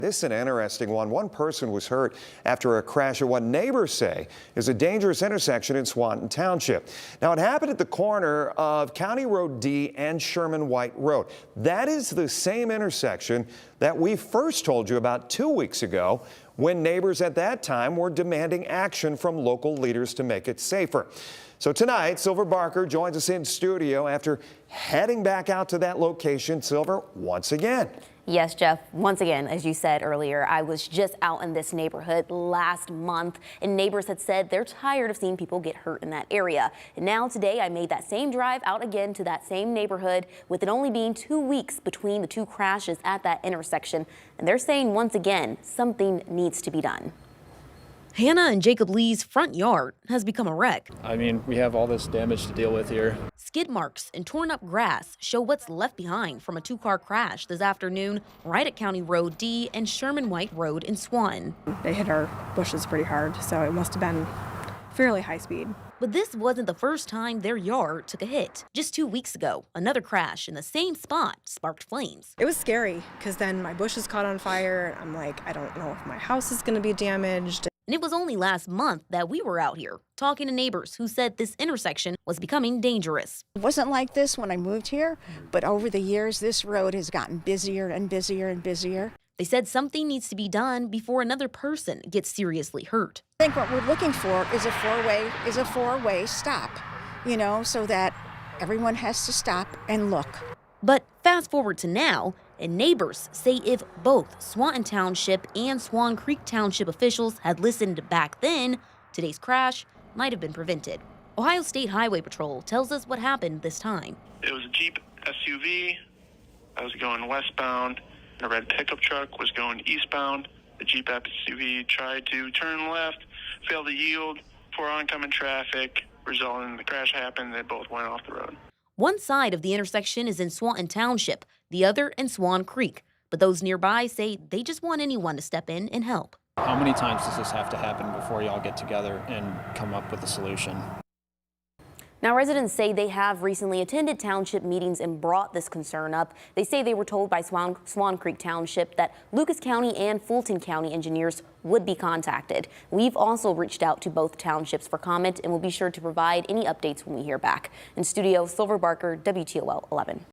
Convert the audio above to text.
This is an interesting one. One person was hurt after a crash at what neighbors say is a dangerous intersection in Swanton Township. Now, it happened at the corner of County Road D and Sherman White Road. That is the same intersection that we first told you about 2 weeks ago, when neighbors at that time were demanding action from local leaders to make it safer. So tonight, Silver Barker joins us in studio after heading back out to that location. Silver, once again. Yes, Jeff. Once again, as you said earlier, I was just out in this neighborhood last month, and neighbors had said they're tired of seeing people get hurt in that area. And now today, I made that same drive out again to that same neighborhood, with it only being 2 weeks between the two crashes at that intersection. And they're saying once again, something needs to be done. Hannah and Jacob Lee's front yard has become a wreck. I mean, we have all this damage to deal with here. Skid marks and torn up grass show what's left behind from a two-car crash this afternoon right at County Road D and Sherman White Road in Swanton. They hit our bushes pretty hard, so it must have been fairly high speed. But this wasn't the first time their yard took a hit. Just 2 weeks ago, another crash in the same spot sparked flames. It was scary because then my bushes caught on fire. I'm like, I don't know if my house is going to be damaged. And it was only last month that we were out here talking to neighbors who said this intersection was becoming dangerous. It wasn't like this when I moved here, but over the years, this road has gotten busier and busier and busier. They said something needs to be done before another person gets seriously hurt. I think what we're looking for is a four-way stop, you know, so that everyone has to stop and look. But fast forward to now, and neighbors say if both Swanton Township and Swan Creek Township officials had listened back then, today's crash might have been prevented. Ohio State Highway Patrol tells us what happened this time. It was a Jeep SUV. I was going westbound. A red pickup truck was going eastbound. The Jeep SUV tried to turn left, failed to yield for oncoming traffic, resulting in the crash happened. They both went off the road. One side of the intersection is in Swanton Township, the other in Swan Creek. But those nearby say they just want anyone to step in and help. How many times does this have to happen before y'all get together and come up with a solution? Now, residents say they have recently attended township meetings and brought this concern up. They say they were told by Swan Creek Township that Lucas County and Fulton County engineers would be contacted. We've also reached out to both townships for comment, and we'll be sure to provide any updates when we hear back. In studio, Silver Barker, WTOL 11.